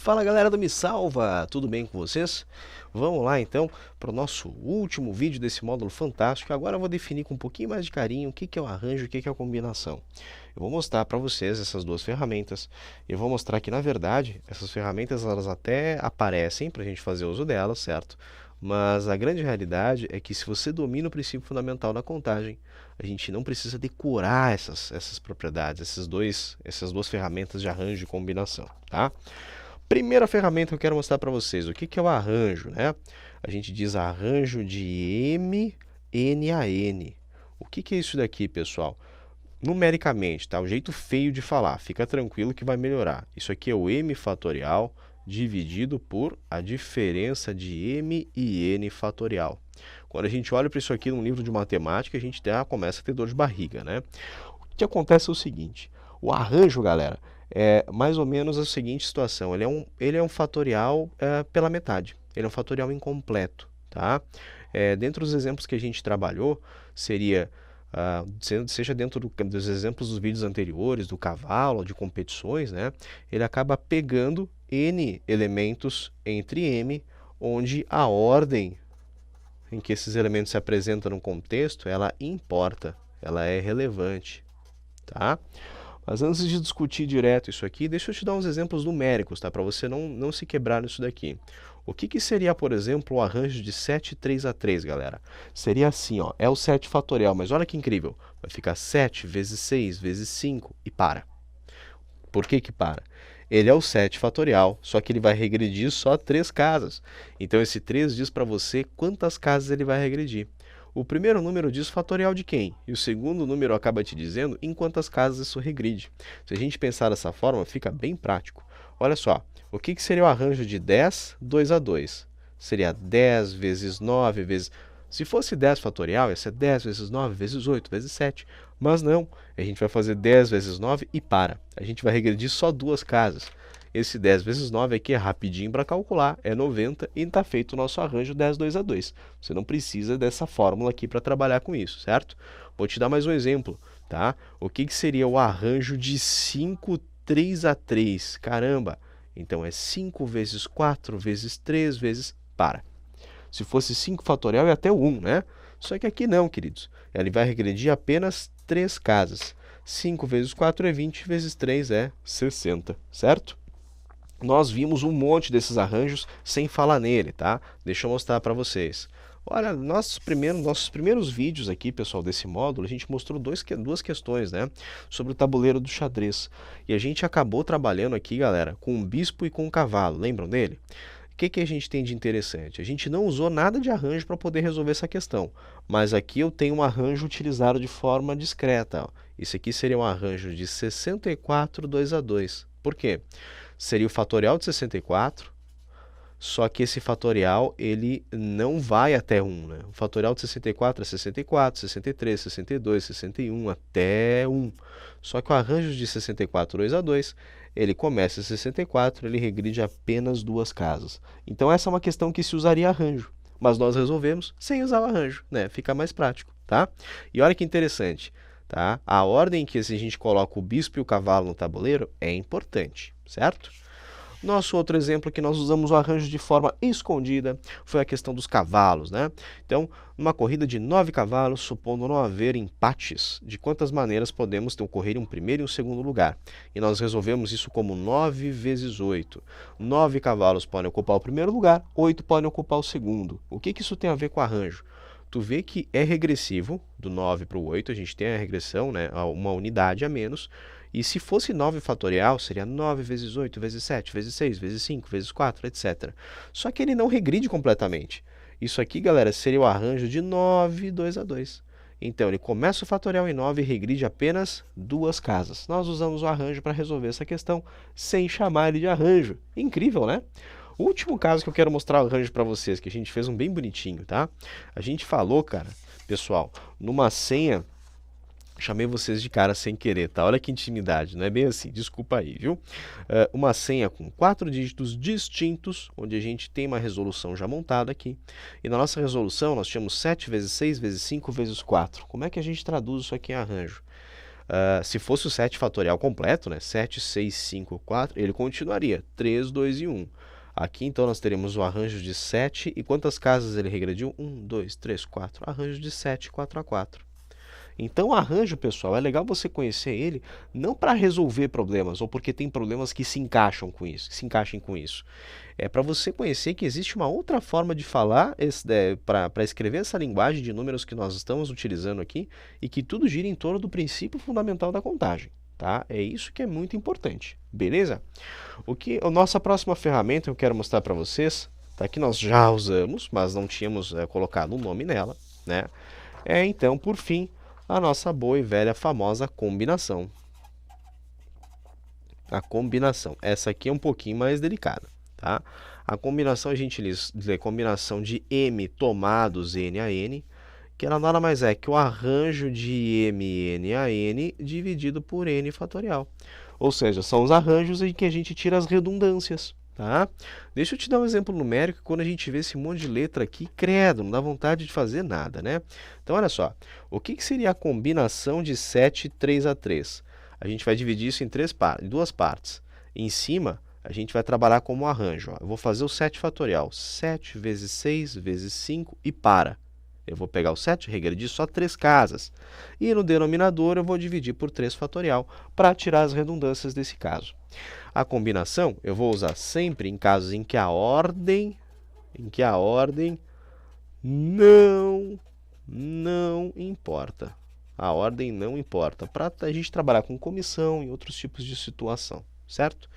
Fala galera do Me Salva, tudo bem com vocês? Vamos lá então para o nosso último vídeo desse módulo fantástico. Agora eu vou definir com um pouquinho mais de carinho o que é o arranjo e o que é a combinação. Eu vou mostrar para vocês essas duas ferramentas. Eu vou mostrar que na verdade essas ferramentas elas até aparecem para a gente fazer uso delas, certo? Mas a grande realidade é que se você domina o princípio fundamental da contagem, a gente não precisa decorar essas propriedades, essas duas ferramentas de arranjo e combinação, tá? Primeira ferramenta que eu quero mostrar para vocês, o que é o arranjo, né? A gente diz arranjo de M, N a N. O que é isso daqui, pessoal? Numericamente, tá? O jeito feio de falar, fica tranquilo que vai melhorar. Isso aqui é o M fatorial dividido por a diferença de M e N fatorial. Quando a gente olha para isso aqui num livro de matemática, a gente já começa a ter dor de barriga, né? O que acontece é o seguinte, o arranjo, galera, é mais ou menos a seguinte situação, ele é um fatorial pela metade, ele é um fatorial incompleto, tá? Dentro dos exemplos que a gente trabalhou, seria, seja dentro dos exemplos dos vídeos anteriores, do cavalo, de competições, né? Ele acaba pegando N elementos entre M, onde a ordem em que esses elementos se apresentam no contexto, ela importa, ela é relevante, tá? Mas antes de discutir direto isso aqui, deixa eu te dar uns exemplos numéricos, tá? Para você não se quebrar nisso daqui. O que seria, por exemplo, o arranjo de 7, 3 a 3, galera? Seria assim, ó, é o 7 fatorial, mas olha que incrível. Vai ficar 7 vezes 6 vezes 5 e para. Por que que para? Ele é o 7 fatorial, só que ele vai regredir só 3 casas. Então esse 3 diz para você quantas casas ele vai regredir. O primeiro número diz fatorial de quem? E o segundo número acaba te dizendo em quantas casas isso regride. Se a gente pensar dessa forma, fica bem prático. Olha só, o que seria o arranjo de 10, 2 a 2? Seria 10 vezes 9 vezes... Se fosse 10 fatorial, ia ser 10 vezes 9 vezes 8 vezes 7. Mas não, a gente vai fazer 10 vezes 9 e para. A gente vai regredir só 2 casas. Esse 10 vezes 9 aqui é rapidinho para calcular, é 90 e está feito o nosso arranjo 10, 2 a 2. Você não precisa dessa fórmula aqui para trabalhar com isso, certo? Vou te dar mais um exemplo, tá? O que seria o arranjo de 5, 3 a 3? Caramba! Então é 5 vezes 4 vezes 3 vezes... Para. Se fosse 5 fatorial é até o 1, né? Só que aqui não, queridos. Ele vai regredir apenas 3 casas. 5 vezes 4 é 20, vezes 3 é 60, certo? Nós vimos um monte desses arranjos sem falar nele, tá? Deixa eu mostrar para vocês. Olha, nossos primeiros vídeos aqui, pessoal, desse módulo, a gente mostrou duas questões, né? Sobre o tabuleiro do xadrez. E a gente acabou trabalhando aqui, galera, com um bispo e com um cavalo. Lembram dele? O que a gente tem de interessante? A gente não usou nada de arranjo para poder resolver essa questão. Mas aqui eu tenho um arranjo utilizado de forma discreta. Ó. Isso aqui seria um arranjo de 64, 2 a 2. Por quê? Seria o fatorial de 64, só que esse fatorial ele não vai até 1. Né? O fatorial de 64 é 64, 63, 62, 61, até 1. Só que o arranjo de 64, 2 a 2, ele começa em 64, ele regride apenas 2 casas. Então essa é uma questão que se usaria arranjo, mas nós resolvemos sem usar o arranjo, né? Fica mais prático, tá? E olha que interessante, tá? A ordem em que a gente coloca o bispo e o cavalo no tabuleiro é importante, certo? Nosso outro exemplo que nós usamos o arranjo de forma escondida foi a questão dos cavalos, né? Então, numa corrida de 9 cavalos, supondo não haver empates, de quantas maneiras podemos ocorrer um primeiro e um segundo lugar? E nós resolvemos isso como 9 vezes 8. 9 cavalos podem ocupar o primeiro lugar, 8 podem ocupar o segundo. O que isso tem a ver com arranjo? Tu vê que é regressivo, do 9 para o 8, a gente tem a regressão, né, uma unidade a menos, e se fosse 9 fatorial, seria 9 vezes 8, vezes 7, vezes 6, vezes 5, vezes 4, etc. Só que ele não regride completamente. Isso aqui, galera, seria o arranjo de 9, 2 a 2. Então, ele começa o fatorial em 9 e regride apenas 2 casas. Nós usamos o arranjo para resolver essa questão sem chamar ele de arranjo. Incrível, né? O último caso que eu quero mostrar o arranjo para vocês, que a gente fez um bem bonitinho, tá? A gente falou, cara, pessoal, numa senha, chamei vocês de cara sem querer, tá? Olha que intimidade, não é bem assim, desculpa aí, viu? Uma senha com 4 dígitos distintos, onde a gente tem uma resolução já montada aqui. E na nossa resolução nós tínhamos 7 vezes 6 vezes 5 vezes 4. Como é que a gente traduz isso aqui em arranjo? Se fosse o 7 fatorial completo, né, 7, 6, 5, 4, ele continuaria 3, 2 e 1. Aqui, então, nós teremos o arranjo de 7. E quantas casas ele regrediu? 1, 2, 3, 4. Arranjo de 7, 4 a 4. Então, o arranjo, pessoal, é legal você conhecer ele não para resolver problemas ou porque tem problemas que se encaixem com isso. É para você conhecer que existe uma outra forma de falar para escrever essa linguagem de números que nós estamos utilizando aqui e que tudo gira em torno do princípio fundamental da contagem. Tá? É isso que é muito importante, beleza? A nossa próxima ferramenta que eu quero mostrar para vocês, tá? Que nós já usamos, mas não tínhamos colocado um nome nela, né? Então, por fim, a nossa boa e velha famosa combinação. A combinação. Essa aqui é um pouquinho mais delicada, tá? A combinação, a gente lê combinação de m tomados n a n, que ela nada mais é que o arranjo de mn a n dividido por n fatorial. Ou seja, são os arranjos em que a gente tira as redundâncias. Tá? Deixa eu te dar um exemplo numérico. Quando a gente vê esse monte de letra aqui, credo, não dá vontade de fazer nada, né? Então, olha só. O que seria a combinação de 7 e 3 a 3? A gente vai dividir isso em duas partes. Em cima, a gente vai trabalhar como arranjo. Ó. Eu vou fazer o 7 fatorial. 7 vezes 6 vezes 5 e para. Eu vou pegar o 7 e regredir só 3 casas. E no denominador eu vou dividir por 3 fatorial para tirar as redundâncias desse caso. A combinação eu vou usar sempre em casos em que a ordem não importa. A ordem não importa, para a gente trabalhar com comissão e outros tipos de situação, certo?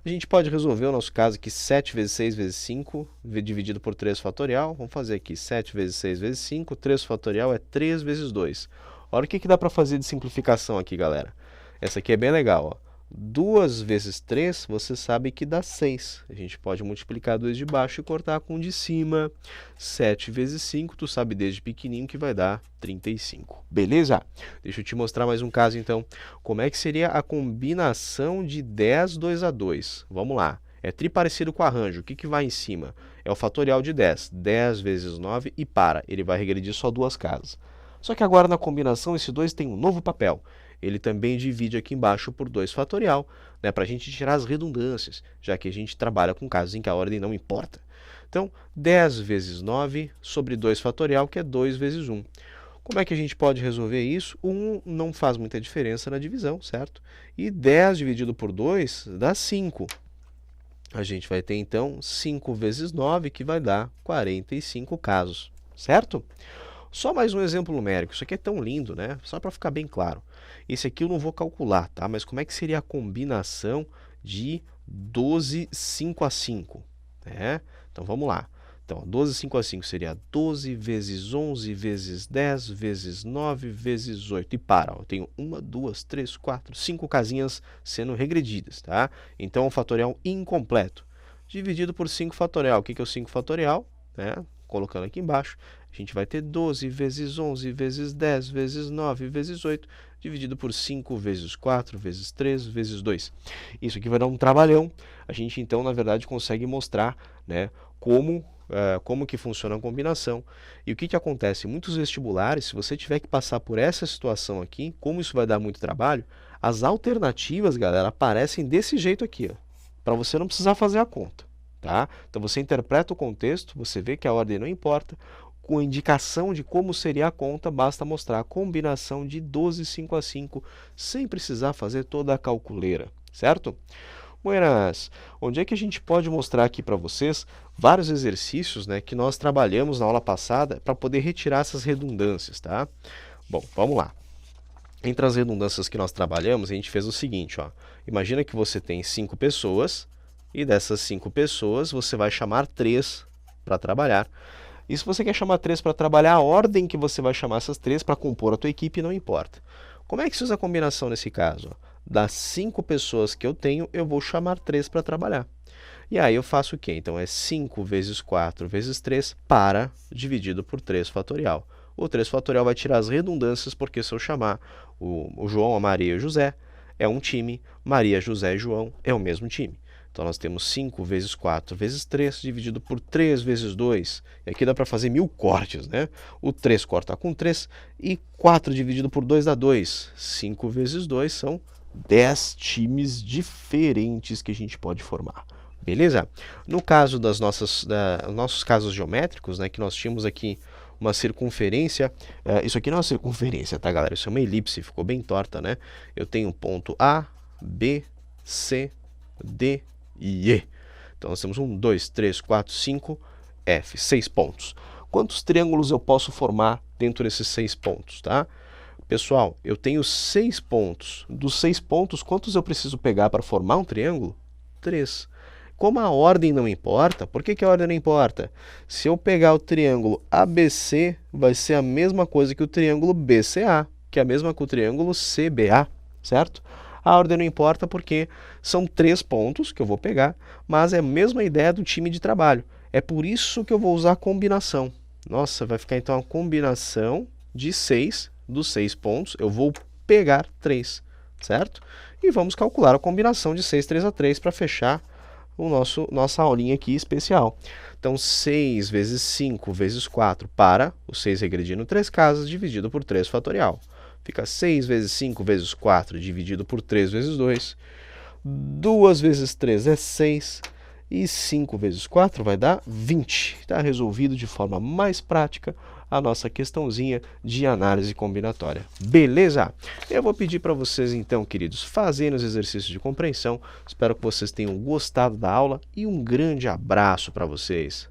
A gente pode resolver o nosso caso aqui, 7 vezes 6 vezes 5, dividido por 3 fatorial. Vamos fazer aqui 7 vezes 6 vezes 5, 3 fatorial é 3 vezes 2. Olha o que dá para fazer de simplificação aqui, galera. Essa aqui é bem legal, ó. 2 vezes 3, você sabe que dá 6. A gente pode multiplicar 2 de baixo e cortar com o de cima. 7 vezes 5, tu sabe desde pequenininho que vai dar 35. Beleza? Deixa eu te mostrar mais um caso, então. Como é que seria a combinação de 10, 2 a 2? Vamos lá. É triparecido com o arranjo. O que vai em cima? É o fatorial de 10. 10 vezes 9 e para. Ele vai regredir só 2 casas. Só que agora na combinação, esse 2 tem um novo papel. Ele também divide aqui embaixo por 2 fatorial, né, para a gente tirar as redundâncias, já que a gente trabalha com casos em que a ordem não importa. Então, 10 vezes 9 sobre 2 fatorial, que é 2 vezes 1. Como é que a gente pode resolver isso? 1 não faz muita diferença na divisão, certo? E 10 dividido por 2 dá 5. A gente vai ter, então, 5 vezes 9, que vai dar 45 casos, certo? Só mais um exemplo numérico. Isso aqui é tão lindo, né? Só para ficar bem claro. Esse aqui eu não vou calcular, tá? Mas como é que seria a combinação de 12, 5 a 5? Né? Então, vamos lá. Então, 12, 5 a 5 seria 12 vezes 11 vezes 10 vezes 9 vezes 8. E para, ó, eu tenho 1, 2, 3, 4, 5 casinhas sendo regredidas, tá? Então, é um fatorial incompleto. Dividido por 5 fatorial. O que é o 5 fatorial? Né? Colocando aqui embaixo, a gente vai ter 12 vezes 11 vezes 10 vezes 9 vezes 8, dividido por 5 vezes 4 vezes 3 vezes 2. Isso aqui vai dar um trabalhão. A gente, então, na verdade, consegue mostrar, né, como que funciona a combinação. E o que acontece? Muitos vestibulares, se você tiver que passar por essa situação aqui, como isso vai dar muito trabalho, as alternativas, galera, aparecem desse jeito aqui, para você não precisar fazer a conta. Tá? Então, você interpreta o contexto, você vê que a ordem não importa, com indicação de como seria a conta, basta mostrar a combinação de 12, 5 a 5, sem precisar fazer toda a calculeira, certo? Buenas, onde é que a gente pode mostrar aqui para vocês vários exercícios, né, que nós trabalhamos na aula passada para poder retirar essas redundâncias, tá? Bom, vamos lá. Entre as redundâncias que nós trabalhamos, a gente fez o seguinte, ó. Imagina que você tem 5 pessoas, e dessas 5 pessoas, você vai chamar 3 para trabalhar. E se você quer chamar 3 para trabalhar, a ordem que você vai chamar essas 3 para compor a tua equipe não importa. Como é que se usa a combinação nesse caso? Das 5 pessoas que eu tenho, eu vou chamar 3 para trabalhar. E aí eu faço o quê? Então, é 5 vezes 4 vezes 3 para, dividido por 3 fatorial. O 3 fatorial vai tirar as redundâncias, porque se eu chamar o João, a Maria e o José, é um time, Maria, José e João é o mesmo time. Então, nós temos 5 vezes 4 vezes 3, dividido por 3 vezes 2. E aqui dá para fazer 1000 cortes, né? O 3 corta com 3 e 4 dividido por 2 dá 2. 5 vezes 2 são 10 times diferentes que a gente pode formar. Beleza? No caso dos nossos casos geométricos, né, que nós tínhamos aqui uma circunferência, isso aqui não é uma circunferência, tá, galera? Isso é uma elipse, ficou bem torta, né? Eu tenho ponto A, B, C, D e E. Então, nós temos 1, 2, 3, 4, 5, F, 6 pontos. Quantos triângulos eu posso formar dentro desses 6 pontos, tá? Pessoal, eu tenho 6 pontos. Dos 6 pontos, quantos eu preciso pegar para formar um triângulo? 3. Como a ordem não importa, por que a ordem não importa? Se eu pegar o triângulo ABC, vai ser a mesma coisa que o triângulo BCA, que é a mesma que o triângulo CBA, certo? A ordem não importa porque são 3 pontos que eu vou pegar, mas é a mesma ideia do time de trabalho. É por isso que eu vou usar a combinação. Nossa, vai ficar então a combinação de 6, dos 6 pontos, eu vou pegar 3, certo? E vamos calcular a combinação de 6, 3 a 3 para fechar nossa aulinha aqui especial. Então, 6 vezes 5 vezes 4 para o 6 regredindo 3 casas, dividido por 3 fatorial. Fica 6 vezes 5 vezes 4, dividido por 3 vezes 2. 2 vezes 3 é 6. E 5 vezes 4 vai dar 20. Está resolvido de forma mais prática a nossa questãozinha de análise combinatória. Beleza? Eu vou pedir para vocês, então, queridos, fazerem os exercícios de compreensão. Espero que vocês tenham gostado da aula e um grande abraço para vocês.